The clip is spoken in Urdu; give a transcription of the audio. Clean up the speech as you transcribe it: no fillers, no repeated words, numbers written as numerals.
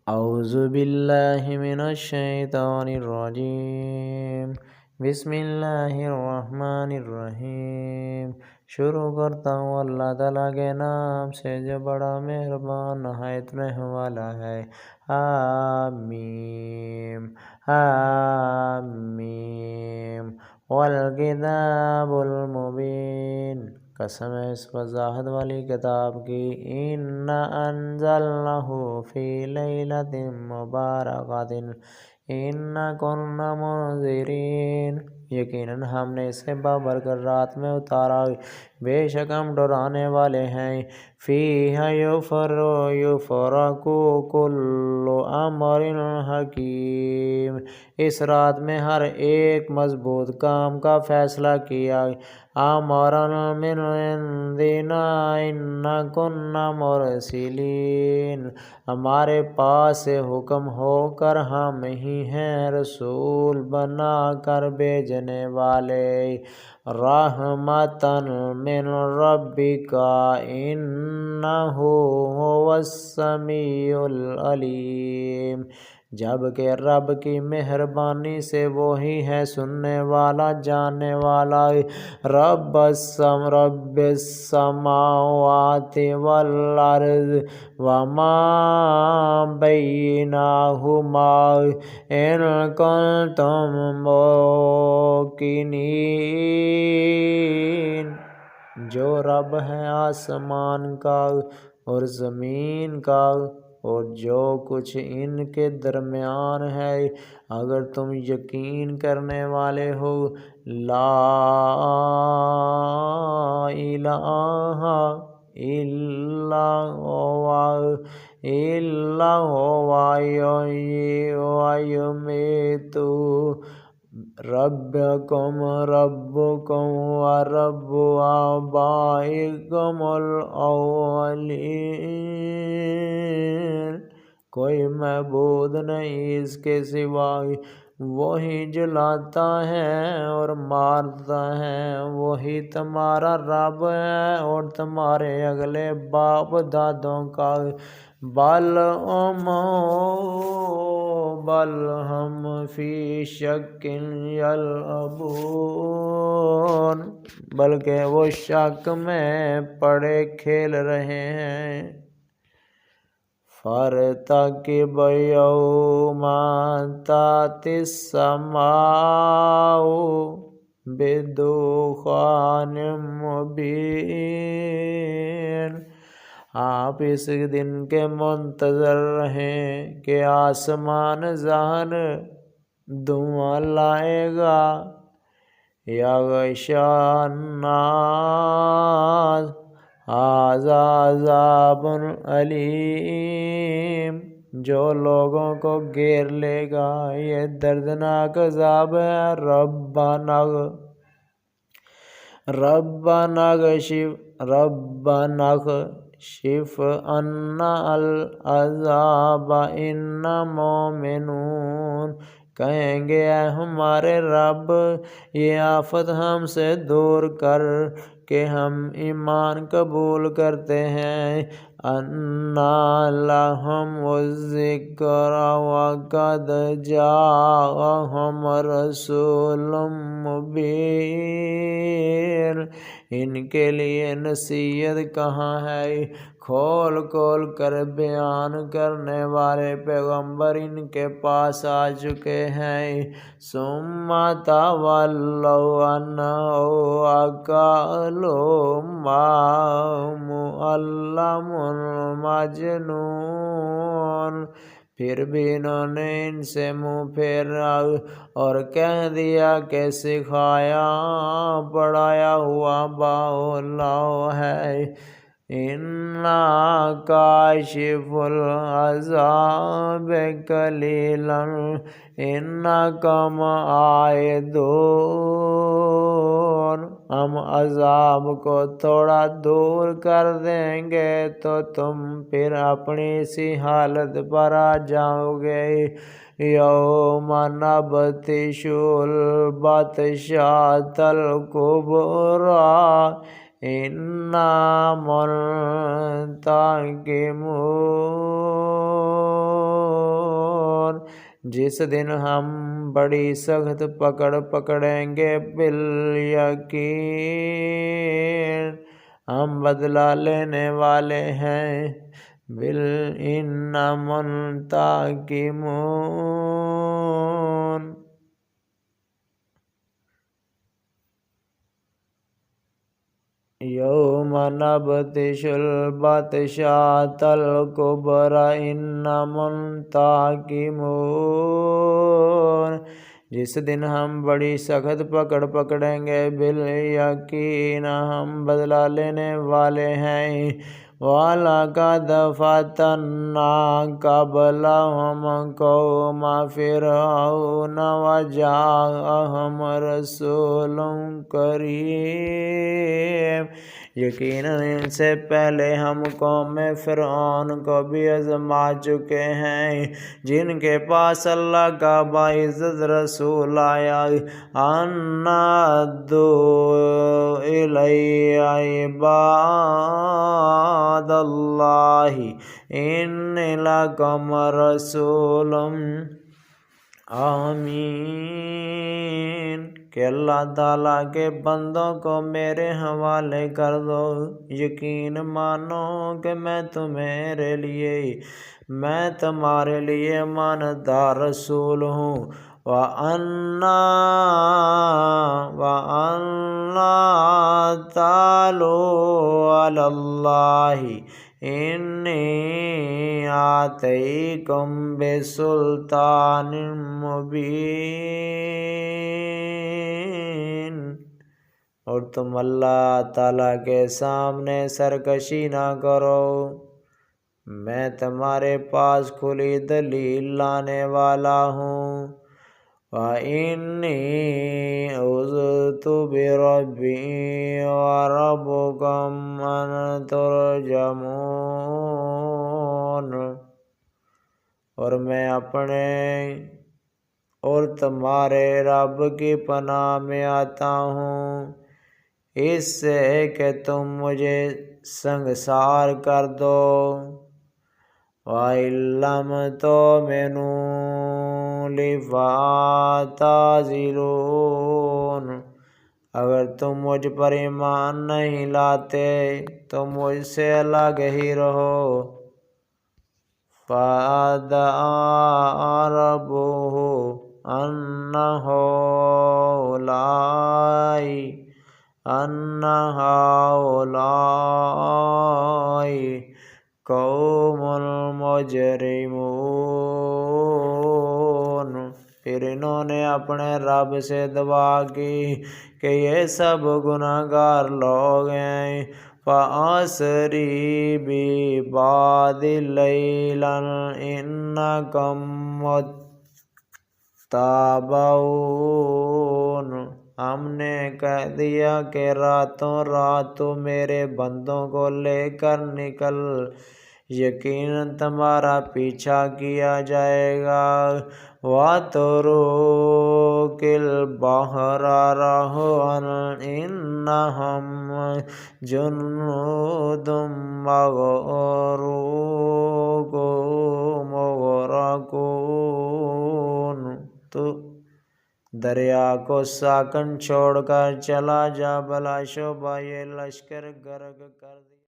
اعوذ باللہ من الشیطان الرجیم بسم اللہ الرحمن الرحیم۔ شروع کرتا ہوں اللہ تعالیٰ کے نام سے جو بڑا مہربان نہایت رحم والا ہے۔ آمین آمین والکتاب المبین۔ قسم ہے اس وضاحت والی کتاب کی۔ اِنَّا أَنزَلْنَاهُ فِي لَيْلَةٍ مُبَارَكَةٍ اِنَّا كُنَّا مُنذِرِينَ۔ یقیناً ہم نے اسے بابرکت رات میں اتارا، بے شک ہم ڈرانے والے ہیں۔ فِيهَا يُفْرَقُ كُلُّ أَمْرٍ حَكِيمٍ۔ اس رات میں ہر ایک مضبوط کام کا فیصلہ کیا۔ أَمْرًا مِّنْ عِندِنَا إِنَّا كُنَّا مُرْسِلِينَ۔ ہمارے پاس سے حکم ہو کر ہم ہی ہیں رسول بنا کر بھیجنے والے۔ رحمتاً من ربک انہ هو السمیع العلیم۔ جبکہ رب کی مہربانی سے وہی ہے سننے والا جاننے والا۔ رب السماوات والارض وما بینہما ان کنتم موقنین۔ جو رب ہے آسمان کا اور زمین کا اور جو کچھ ان کے درمیان ہے، اگر تم یقین کرنے والے ہو۔ لا الہ الا هو یحیی ویمیت ربکم ورب آبائکم الاولین۔ کوئی معبود نہیں اس کے سوا، وہی جلاتا ہے اور مارتا ہے، وہی تمہارا رب ہے اور تمہارے اگلے باپ دادوں کا۔ بل ہم فی شک یلعبون۔ بلکہ وہ شک میں پڑے کھیل رہے ہیں۔ فَارْتَقِبْ يَوْمَ تَأْتِي السَّمَاءُ بِدُخَانٍ مُبِينٍ۔ آپ اس دن کے منتظر رہیں کہ آسمان ظاہر دھواں لائے گا۔ یغشی الناس ھذا عذاب علیم۔ جو لوگوں کو گھیر لے گا یہ دردناک عذاب ہے۔ ربنا اکشف عنا العذاب انا مومنون۔ کہیں گے اے ہمارے رب یہ آفت ہم سے دور کر کہ ہم ایمان قبول کرتے ہیں۔ انا لہم الذکر وقد جاءہم رسول مبین۔ ان کے لیے نصیحت کہاں ہے، کھول کھول کر بیان کرنے والے پیغمبر ان کے پاس آ چکے ہیں۔ ثم تولوا عنہ وقالوا ما معلم مجنون۔ پھر بھی انہوں نے ان سے منہ پھیرا اور کہہ دیا کہ سکھایا پڑھایا ہوا باولا ہے۔ انا کاشف العذاب قلیلا انکم عائدون۔ ہم عذاب کو تھوڑا دور کر دیں گے تو تم پھر اپنی اسی حالت پر آ جاؤ گے۔ یوم نبطش البطشۃ الکبریٰ انا منتقمون۔ جس دن ہم بڑی سخت پکڑ پکڑیں گے بالیقین ہم بدلہ لینے والے ہیں اِنَّا مُنْتَقِمُونَ یوم نبطش البطشۃ الکبریٰ اِنَّا مُنْتَقِمُونَ جس دن ہم بڑی سخت پکڑ پکڑیں گے بالیقین ہم بدلہ لینے والے ہیں وَلَقَدْ فَتَنَّا قَبْلَهُمْ قَوْمَ فِرْعَوْنَ وَجَاءَهُمْ رَسُولٌ کریم یقیناً ان سے پہلے ہم قوم فرعون کو بھی آزما چکے ہیں جن کے پاس اللہ کا باعزت رسول آیا ان ادعوا الی عباد اللہ انی لکم رسول آمین کہ اللہ تعالیٰ کے بندوں کو میرے حوالے کر دو یقین مانو کہ میں تمہارے لیے امانتدار رسول ہوں وَأَنْ تَعْالُوا عَلَى اللَّهِ إِنِّي آتَيْتُكُم بِسُلْطَانٍ مُبِينٍ اور تم اللہ تعالیٰ کے سامنے سرکشی نہ کرو میں تمہارے پاس کھلی دلیل لانے والا ہوں وَإِنِّي عُذْتُ بِرَبِّي وَرَبِّكُمْ أَن تُرْجَمُونَ اور میں اپنے اور تمہارے رب کی پناہ میں آتا ہوں اس سے کہ تم مجھے سنگسار کر دو وَإِن لَّمْ تُؤْمِنُوا لِي فَاعْتَزِلُونِ اگر تم مجھ پر ایمان نہیں لاتے تو مجھ سے الگ ہی رہو فَدَعَا رَبُّهُ أَنَّ هَؤُلَاءِ قَوْمٌ مُجْرِمُونَ پھر انہوں نے اپنے رب سے دعا کی کہ یہ سب گناہگار لوگ ہیں فَأَسْرِ بِعِبَادِي لَيْلًا إِنَّكُم مُّتَّبَعُونَ ہم نے کہہ دیا کہ راتوں رات تو میرے بندوں کو لے کر نکل یقیناً تمہارا پیچھا کیا جائے گا وَاتْرُكِ الْبَحْرَ رَهْوًا إِنَّهُمْ جُنُودٌ مُغْرَقُونَ تو دریا کو ساکن چھوڑ کر چلا جا بلا شبہ یہ لشکر غرق کر